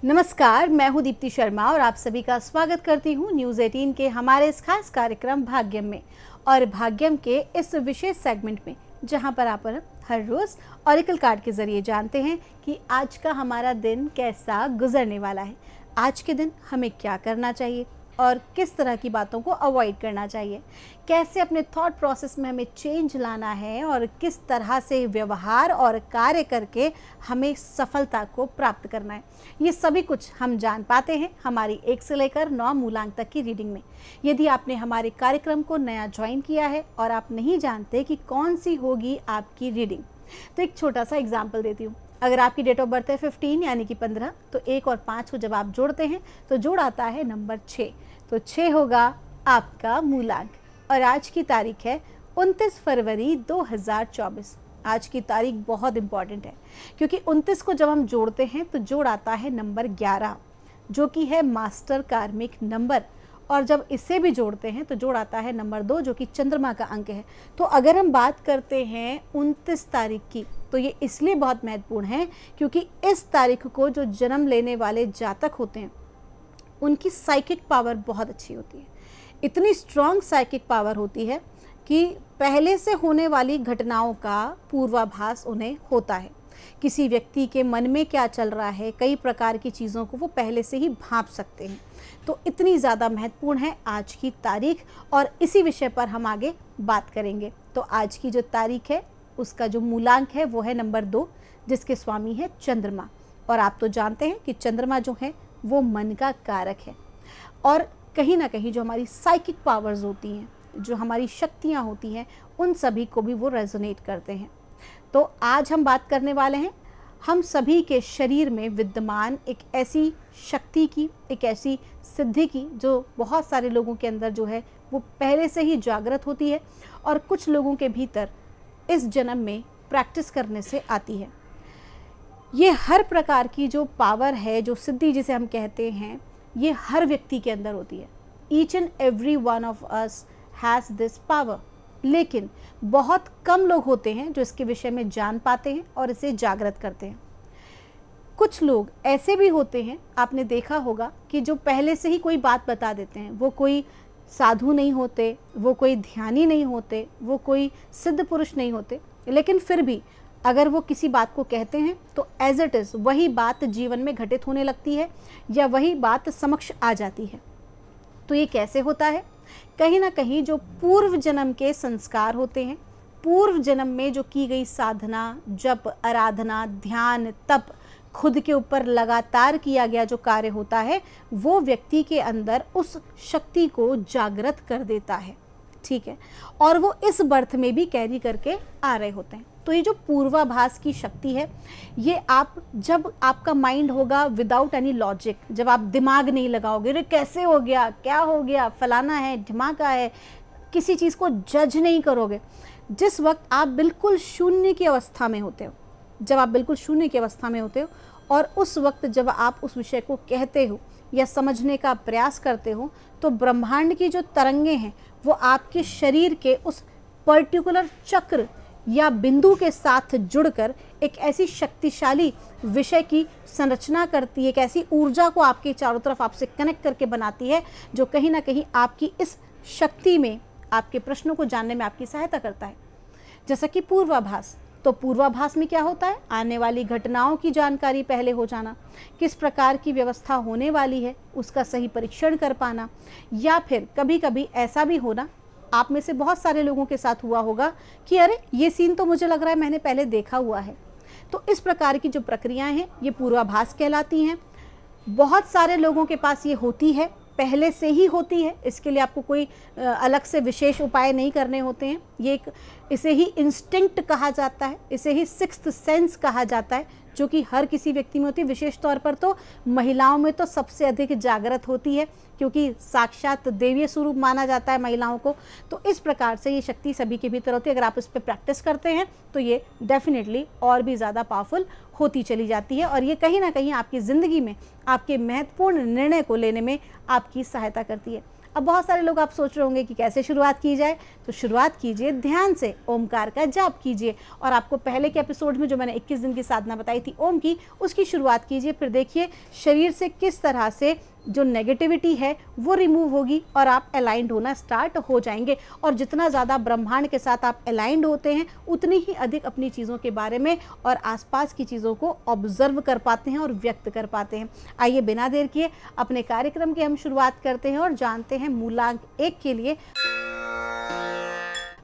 नमस्कार, मैं हूं दीप्ति शर्मा और आप सभी का स्वागत करती हूं न्यूज़ 18 के हमारे इस खास कार्यक्रम भाग्यम में। और भाग्यम के इस विशेष सेगमेंट में जहां पर आप हर रोज़ ऑरेकल कार्ड के ज़रिए जानते हैं कि आज का हमारा दिन कैसा गुजरने वाला है, आज के दिन हमें क्या करना चाहिए और किस तरह की बातों को अवॉइड करना चाहिए, कैसे अपने थॉट प्रोसेस में हमें चेंज लाना है और किस तरह से व्यवहार और कार्य करके हमें सफलता को प्राप्त करना है। ये सभी कुछ हम जान पाते हैं हमारी 1 से लेकर 9 मूलांक तक की रीडिंग में। यदि आपने हमारे कार्यक्रम को नया ज्वाइन किया है और आप नहीं जानते कि कौन सी होगी आपकी रीडिंग, तो एक छोटा सा एग्जाम्पल देती हूँ। अगर आपकी डेट ऑफ बर्थ है 15 यानी कि 15, तो 1 और 5 को जब आप जोड़ते हैं तो जोड़ आता है नंबर 6। तो 6 होगा आपका मूलांक। और आज की तारीख है 29 फरवरी 2024। आज की तारीख बहुत इंपॉर्टेंट है क्योंकि 29 को जब हम जोड़ते हैं तो जोड़ आता है नंबर 11, जो कि है मास्टर कार्मिक नंबर। और जब इसे भी जोड़ते हैं तो जोड़ आता है नंबर 2, जो कि चंद्रमा का अंक है। तो अगर हम बात करते हैं 29 तारीख की, तो ये इसलिए बहुत महत्वपूर्ण है क्योंकि इस तारीख को जो जन्म लेने वाले जातक होते हैं उनकी साइकिक पावर बहुत अच्छी होती है। इतनी स्ट्रॉन्ग साइकिक पावर होती है कि पहले से होने वाली घटनाओं का पूर्वाभास उन्हें होता है। किसी व्यक्ति के मन में क्या चल रहा है, कई प्रकार की चीज़ों को वो पहले से ही भांप सकते हैं। तो इतनी ज़्यादा महत्वपूर्ण है आज की तारीख और इसी विषय पर हम आगे बात करेंगे। तो आज की जो तारीख है उसका जो मूलांक है वो है नंबर 2, जिसके स्वामी है चंद्रमा। और आप तो जानते हैं कि चंद्रमा जो है वो मन का कारक है और कहीं ना कहीं जो हमारी साइकिक पावर्स होती हैं, जो हमारी शक्तियाँ होती हैं, उन सभी को भी वो रेजोनेट करते हैं। तो आज हम बात करने वाले हैं हम सभी के शरीर में विद्यमान एक ऐसी शक्ति की, एक ऐसी सिद्धि की जो बहुत सारे लोगों के अंदर जो है वो पहले से ही जागृत होती है और कुछ लोगों के भीतर इस जन्म में प्रैक्टिस करने से आती है। ये हर प्रकार की जो पावर है, जो सिद्धि जिसे हम कहते हैं, ये हर व्यक्ति के अंदर होती है। Each and every one of us has this power. लेकिन बहुत कम लोग होते हैं जो इसके विषय में जान पाते हैं और इसे जागृत करते हैं। कुछ लोग ऐसे भी होते हैं, आपने देखा होगा, कि जो पहले से ही कोई बात बता देते हैं। वो कोई साधु नहीं होते, वो कोई ध्यानी नहीं होते, वो कोई सिद्ध पुरुष नहीं होते, लेकिन फिर भी अगर वो किसी बात को कहते हैं तो एज इट इज़ वही बात जीवन में घटित होने लगती है या वही बात समक्ष आ जाती है। तो ये कैसे होता है? कहीं ना कहीं जो पूर्व जन्म के संस्कार होते हैं, पूर्व जन्म में जो की गई साधना, जप, आराधना, ध्यान, तप, खुद के ऊपर लगातार किया गया जो कार्य होता है, वो व्यक्ति के अंदर उस शक्ति को जागृत कर देता है। ठीक है, और वो इस बर्थ में भी कैरी करके आ रहे होते हैं। तो ये जो पूर्वाभास की शक्ति है, ये आप जब आपका माइंड होगा विदाउट एनी लॉजिक, जब आप दिमाग नहीं लगाओगे, अरे कैसे हो गया, क्या हो गया, फलाना है, ढिमाका है, किसी चीज़ को जज नहीं करोगे, जिस वक्त आप बिल्कुल शून्य की अवस्था में होते हो, जब आप बिल्कुल शून्य की अवस्था में होते हो और उस वक्त जब आप उस विषय को कहते हो या समझने का प्रयास करते हो, तो ब्रह्मांड की जो तरंगें हैं वो आपके शरीर के उस पर्टिकुलर चक्र या बिंदु के साथ जुड़कर एक ऐसी शक्तिशाली विषय की संरचना करती है, एक ऐसी ऊर्जा को आपके चारों तरफ आपसे कनेक्ट करके बनाती है, जो कहीं ना कहीं आपकी इस शक्ति में, आपके प्रश्नों को जानने में आपकी सहायता करता है। जैसा कि पूर्वाभास, तो पूर्वाभास में क्या होता है? आने वाली घटनाओं की जानकारी पहले हो जाना, किस प्रकार की व्यवस्था होने वाली है उसका सही परीक्षण कर पाना, या फिर कभी कभी ऐसा भी होना, आप में से बहुत सारे लोगों के साथ हुआ होगा कि अरे ये सीन तो मुझे लग रहा है मैंने पहले देखा हुआ है। तो इस प्रकार की जो प्रक्रियाएं हैं ये पूर्वाभास कहलाती हैं। बहुत सारे लोगों के पास ये होती है, पहले से ही होती है, इसके लिए आपको कोई अलग से विशेष उपाय नहीं करने होते हैं। ये एक, इसे ही इंस्टिंक्ट कहा जाता है, इसे ही सिक्स्थ सेंस कहा जाता है, जो कि हर किसी व्यक्ति में होती है। विशेष तौर पर तो महिलाओं में तो सबसे अधिक जागृत होती है, क्योंकि साक्षात देवीय स्वरूप माना जाता है महिलाओं को। तो इस प्रकार से ये शक्ति सभी के भीतर होती है। अगर आप इस पर प्रैक्टिस करते हैं तो ये डेफिनेटली और भी ज़्यादा पावरफुल होती चली जाती है और ये कहीं ना कहीं आपकी ज़िंदगी में आपके महत्वपूर्ण निर्णय को लेने में आपकी सहायता करती है। अब बहुत सारे लोग आप सोच रहे होंगे कि कैसे शुरुआत की जाए, तो शुरुआत कीजिए ध्यान से, ओमकार का जाप कीजिए। और आपको पहले के एपिसोड में जो मैंने 21 दिन की साधना बताई थी ओम की, उसकी शुरुआत कीजिए। फिर देखिए शरीर से किस तरह से जो नेगेटिविटी है वो रिमूव होगी और आप अलाइंड होना स्टार्ट हो जाएंगे। और जितना ज़्यादा ब्रह्मांड के साथ आप अलाइंड होते हैं, उतनी ही अधिक अपनी चीज़ों के बारे में और आसपास की चीज़ों को ऑब्जर्व कर पाते हैं और व्यक्त कर पाते हैं। आइए बिना देर किए अपने कार्यक्रम की हम शुरुआत करते हैं और जानते हैं मूलांक 1 के लिए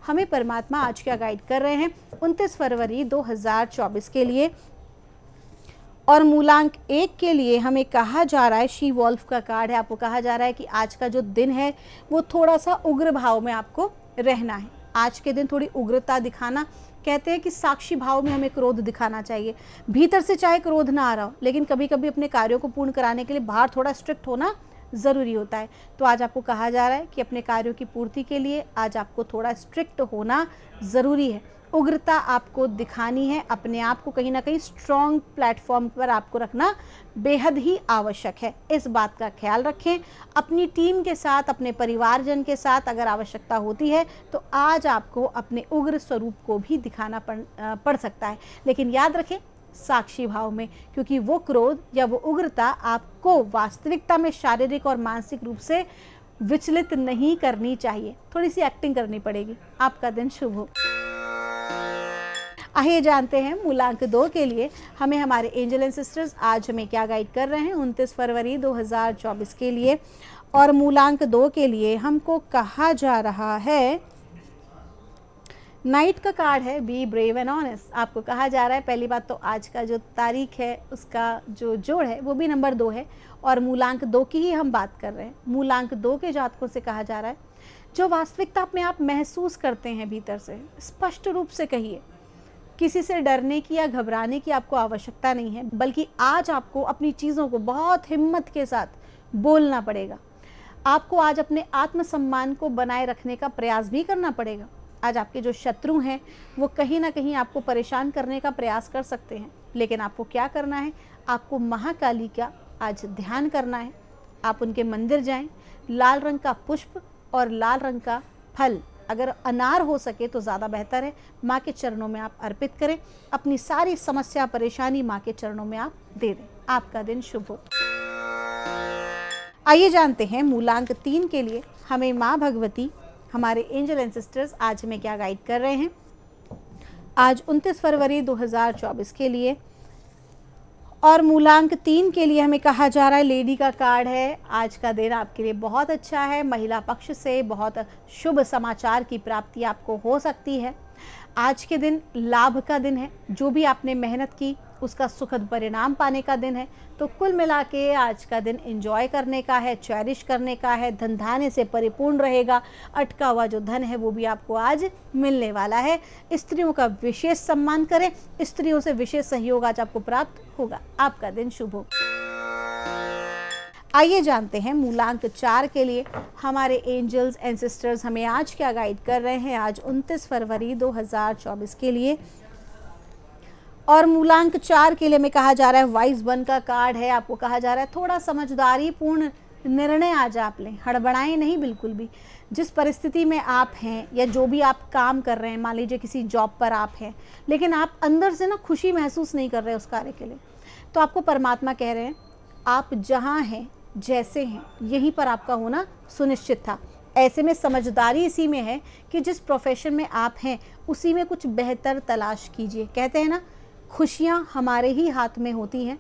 हमें परमात्मा आज क्या गाइड कर रहे हैं 29 फरवरी 2024 के लिए। और मूलांक 1 के लिए हमें कहा जा रहा है, शी वॉल्फ का कार्ड है, आपको कहा जा रहा है कि आज का जो दिन है वो थोड़ा सा उग्र भाव में आपको रहना है। आज के दिन थोड़ी उग्रता दिखाना, कहते हैं कि साक्षी भाव में हमें क्रोध दिखाना चाहिए। भीतर से चाहे क्रोध ना आ रहा हो, लेकिन कभी कभी अपने कार्यों को पूर्ण कराने के लिए बाहर थोड़ा स्ट्रिक्ट होना ज़रूरी होता है। तो आज आपको कहा जा रहा है कि अपने कार्यों की पूर्ति के लिए आज आपको थोड़ा स्ट्रिक्ट होना ज़रूरी है। उग्रता आपको दिखानी है, अपने आप को कहीं ना कहीं स्ट्रॉन्ग प्लेटफॉर्म पर आपको रखना बेहद ही आवश्यक है। इस बात का ख्याल रखें। अपनी टीम के साथ, अपने परिवारजन के साथ अगर आवश्यकता होती है तो आज आपको अपने उग्र स्वरूप को भी दिखाना पड़ सकता है, लेकिन याद रखें साक्षी भाव में, क्योंकि वो क्रोध या वो उग्रता आपको वास्तविकता में शारीरिक और मानसिक रूप से विचलित नहीं करनी चाहिए। थोड़ी सी एक्टिंग करनी पड़ेगी। आपका दिन शुभ हो। आइए जानते हैं मूलांक 2 के लिए हमें हमारे एंजल एंड सिस्टर्स आज हमें क्या गाइड कर रहे हैं 29 फरवरी 2024 के लिए। और मूलांक 2 के लिए हमको कहा जा रहा है, नाइट का कार्ड है, बी ब्रेव एंड ऑनेस्ट। आपको कहा जा रहा है, पहली बात तो आज का जो तारीख है उसका जो जोड़ है वो भी नंबर 2 है और मूलांक 2 की ही हम बात कर रहे हैं। मूलांक 2 के जातकों से कहा जा रहा है, जो वास्तविकता में आप महसूस करते हैं भीतर से, स्पष्ट रूप से कहिए। किसी से डरने की या घबराने की आपको आवश्यकता नहीं है, बल्कि आज आपको अपनी चीज़ों को बहुत हिम्मत के साथ बोलना पड़ेगा। आपको आज अपने आत्मसम्मान को बनाए रखने का प्रयास भी करना पड़ेगा। आज आपके जो शत्रु हैं वो कहीं ना कहीं आपको परेशान करने का प्रयास कर सकते हैं, लेकिन आपको क्या करना है, आपको महाकाली का आज ध्यान करना है। आप उनके मंदिर जाएं, लाल रंग का पुष्प और लाल रंग का फल, अगर अनार हो सके तो ज़्यादा बेहतर है, माँ के चरणों में आप अर्पित करें। अपनी सारी समस्या परेशानी माँ के चरणों में आप दे दें। आपका दिन शुभ हो। आइए जानते हैं मूलांक 3 के लिए हमें माँ भगवती, हमारे एंजल एंड सिस्टर्स आज हमें क्या गाइड कर रहे हैं आज 29 फरवरी 2024 के लिए। और मूलांक 3 के लिए हमें कहा जा रहा है, लेडी का कार्ड है, आज का दिन आपके लिए बहुत अच्छा है। महिला पक्ष से बहुत शुभ समाचार की प्राप्ति आपको हो सकती है। आज के दिन लाभ का दिन है, जो भी आपने मेहनत की उसका सुखद परिणाम पाने का दिन है। तो कुल मिला के आज का दिन एंजॉय करने का है, चेरिश करने का है, धन धान्य से परिपूर्ण रहेगा। अटका हुआ जो धन है वो भी आपको आज मिलने वाला है। स्त्रियों का विशेष सम्मान करें, स्त्रियों से विशेष सहयोग आज आपको प्राप्त होगा। आपका दिन शुभ हो। आइए जानते हैं मूलांक 4 के लिए हमारे एंजल्स एंड सिस्टर्स हमें आज क्या गाइड कर रहे हैं आज 29 फरवरी 2024 के लिए। और मूलांक 4 के लिए हमें कहा जा रहा है, वाइज 1 का कार्ड है। आपको कहा जा रहा है थोड़ा समझदारी पूर्ण निर्णय आज आप लें, हड़बड़ाएं नहीं बिल्कुल भी। जिस परिस्थिति में आप हैं या जो भी आप काम कर रहे हैं, मान लीजिए किसी जॉब पर आप हैं, लेकिन आप अंदर से ना खुशी महसूस नहीं कर रहे उस कार्य के लिए, तो आपको परमात्मा कह रहे हैं आप जहाँ हैं, जैसे हैं, यहीं पर आपका होना सुनिश्चित था। ऐसे में समझदारी इसी में है कि जिस प्रोफेशन में आप हैं उसी में कुछ बेहतर तलाश कीजिए। कहते हैं ना, खुशियाँ हमारे ही हाथ में होती हैं,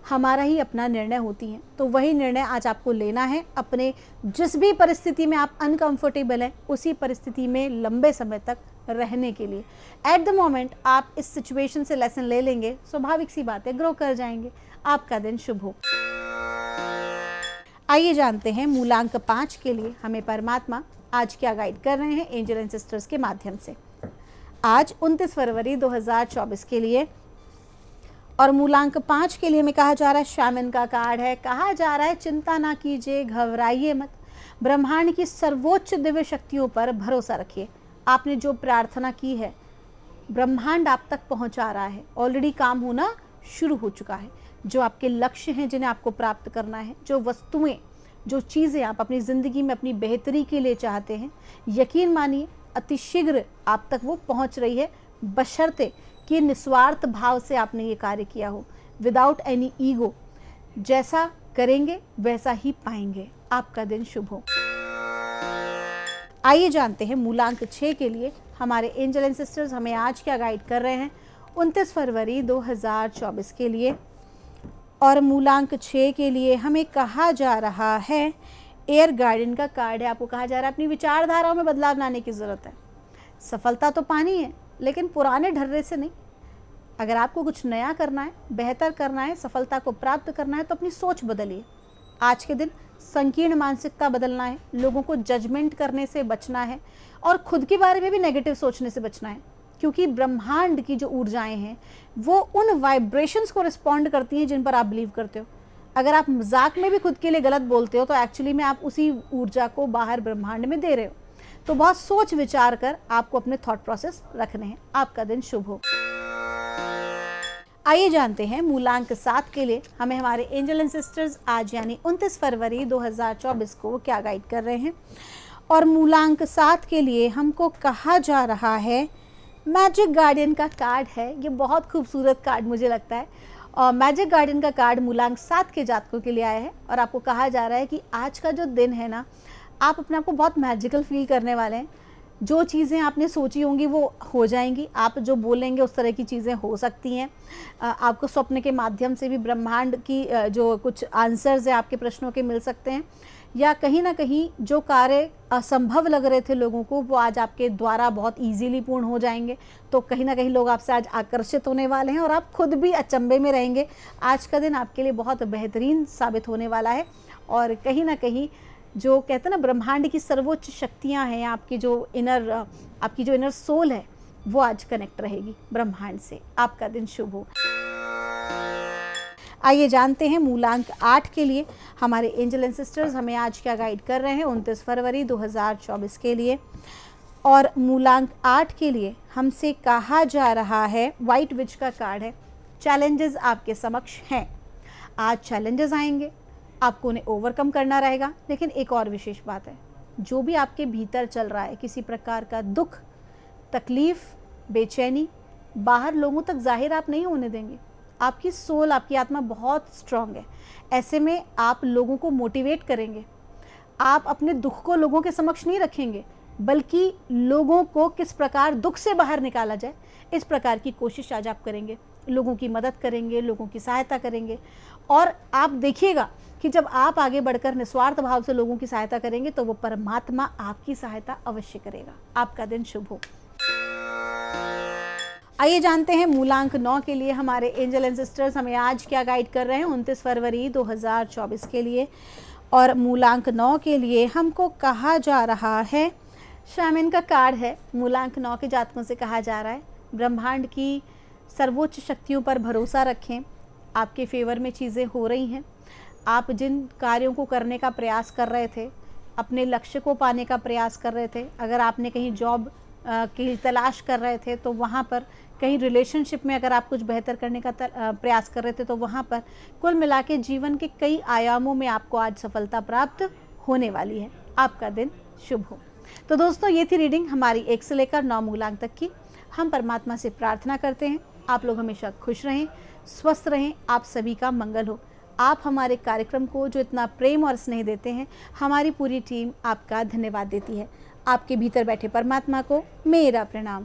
हमारा ही अपना निर्णय होती हैं। तो वही निर्णय आज आपको लेना है। अपने जिस भी परिस्थिति में आप अनकंफर्टेबल हैं, उसी परिस्थिति में लंबे समय तक रहने के लिए एट द मोमेंट आप इस सिचुएशन से लेसन ले लेंगे, स्वाभाविक सी बात है, ग्रो कर जाएंगे। आपका दिन शुभ हो। आइए जानते हैं मूलांक 5 के लिए हमें परमात्मा आज क्या गाइड कर रहे हैं एंजल एंड सिस्टर्स के माध्यम से आज 29 फरवरी 2024 के लिए। और मूलांक 5 के लिए हमें कहा जा रहा है, शामन का कार्ड है। कहा जा रहा है चिंता ना कीजिए, घबराइए मत, ब्रह्मांड की सर्वोच्च दिव्य शक्तियों पर भरोसा रखिए। आपने जो प्रार्थना की है ब्रह्मांड आप तक पहुंचा रहा है, ऑलरेडी काम होना शुरू हो चुका है। जो आपके लक्ष्य हैं जिन्हें आपको प्राप्त करना है, जो वस्तुएं जो चीज़ें आप अपनी ज़िंदगी में अपनी बेहतरी के लिए चाहते हैं, यकीन मानिए अतिशीघ्र आप तक वो पहुंच रही है, बशर्ते कि निस्वार्थ भाव से आपने ये कार्य किया हो, विदाउट एनी ईगो। जैसा करेंगे वैसा ही पाएंगे। आपका दिन शुभ हो। आइए जानते हैं मूलांक 6 के लिए हमारे एंजल एंड सिस्टर्स हमें आज क्या गाइड कर रहे हैं 29 फरवरी 2024 के लिए। और मूलांक 6 के लिए हमें कहा जा रहा है, एयर गार्डन का कार्ड है। आपको कहा जा रहा है अपनी विचारधाराओं में बदलाव लाने की ज़रूरत है। सफलता तो पानी है, लेकिन पुराने ढर्रे से नहीं। अगर आपको कुछ नया करना है, बेहतर करना है, सफलता को प्राप्त करना है, तो अपनी सोच बदलिए। आज के दिन संकीर्ण मानसिकता बदलना है, लोगों को जजमेंट करने से बचना है और खुद के बारे में भी नेगेटिव सोचने से बचना है, क्योंकि ब्रह्मांड की जो ऊर्जाएं हैं वो उन वाइब्रेशंस को रिस्पॉन्ड करती हैं जिन पर आप बिलीव करते हो। अगर आप मजाक में भी खुद के लिए गलत बोलते हो तो एक्चुअली में आप उसी ऊर्जा को बाहर ब्रह्मांड में दे रहे हो। तो बहुत सोच विचार कर आपको अपने थॉट प्रोसेस रखने हैं। आपका दिन शुभ हो। आइए जानते हैं मूलांक 7 के लिए हमें हमारे एंजल एंड सिस्टर्स आज यानी 29 फरवरी 2024 को क्या गाइड कर रहे हैं। और मूलांक 7 के लिए हमको कहा जा रहा है, मैजिक गार्डियन का कार्ड है। ये बहुत खूबसूरत कार्ड मुझे लगता है। और मैजिक गार्डियन का कार्ड मूलांक 7 के जातकों के लिए आया है और आपको कहा जा रहा है कि आज का जो दिन है ना, आप अपने आप को बहुत मैजिकल फील करने वाले हैं। जो चीज़ें आपने सोची होंगी वो हो जाएंगी। आप जो बोलेंगे उस तरह की चीज़ें हो सकती हैं। आपको स्वप्न के माध्यम से भी ब्रह्मांड की जो कुछ आंसर्स हैं आपके प्रश्नों के मिल सकते हैं, या कहीं ना कहीं जो कार्य असंभव लग रहे थे लोगों को वो आज आपके द्वारा बहुत इजीली पूर्ण हो जाएंगे। तो कहीं ना कहीं लोग आपसे आज आकर्षित होने वाले हैं और आप खुद भी अचंभे में रहेंगे। आज का दिन आपके लिए बहुत बेहतरीन साबित होने वाला है। और कहीं ना कहीं जो कहते हैं ना, ब्रह्मांड की सर्वोच्च शक्तियां हैं, आपकी जो इनर सोल है वो आज कनेक्ट रहेगी ब्रह्मांड से। आपका दिन शुभ हो। आइए जानते हैं मूलांक 8 के लिए हमारे एंजल एंड सिस्टर्स हमें आज क्या गाइड कर रहे हैं 29 फरवरी 2024 के लिए। और मूलांक 8 के लिए हमसे कहा जा रहा है, वाइट विच का कार्ड है। चैलेंजेस आपके समक्ष हैं। आज चैलेंजेस आएंगे, आपको उन्हें ओवरकम करना रहेगा। लेकिन एक और विशेष बात है, जो भी आपके भीतर चल रहा है, किसी प्रकार का दुख, तकलीफ़, बेचैनी, बाहर लोगों तक जाहिर आप नहीं होने देंगे। आपकी सोल, आपकी आत्मा बहुत स्ट्रांग है। ऐसे में आप लोगों को मोटिवेट करेंगे। आप अपने दुख को लोगों के समक्ष नहीं रखेंगे, बल्कि लोगों को किस प्रकार दुख से बाहर निकाला जाए, इस प्रकार की कोशिश आज आप करेंगे। लोगों की मदद करेंगे, लोगों की सहायता करेंगे। और आप देखिएगा कि जब आप आगे बढ़कर निस्वार्थ भाव से लोगों की सहायता करेंगे तो वो परमात्मा आपकी सहायता अवश्य करेगा। आपका दिन शुभ हो। आइए जानते हैं मूलांक 9 के लिए हमारे एंजल एंड सिस्टर्स हमें आज क्या गाइड कर रहे हैं 29 फरवरी 2024 के लिए। और मूलांक 9 के लिए हमको कहा जा रहा है, शामिन का कार्ड है। मूलांक 9 के जातकों से कहा जा रहा है, ब्रह्मांड की सर्वोच्च शक्तियों पर भरोसा रखें। आपके फेवर में चीज़ें हो रही हैं। आप जिन कार्यों को करने का प्रयास कर रहे थे, अपने लक्ष्य को पाने का प्रयास कर रहे थे, अगर आपने कहीं जॉब की तलाश कर रहे थे तो वहाँ पर, कहीं रिलेशनशिप में अगर आप कुछ बेहतर करने का प्रयास कर रहे थे तो वहाँ पर, कुल मिला के जीवन के कई आयामों में आपको आज सफलता प्राप्त होने वाली है। आपका दिन शुभ हो। तो दोस्तों, ये थी रीडिंग हमारी 1 से लेकर 9 मूलांक तक की। हम परमात्मा से प्रार्थना करते हैं आप लोग हमेशा खुश रहें, स्वस्थ रहें, आप सभी का मंगल हो। आप हमारे कार्यक्रम को जो इतना प्रेम और स्नेह देते हैं, हमारी पूरी टीम आपका धन्यवाद देती है। आपके भीतर बैठे परमात्मा को मेरा प्रणाम।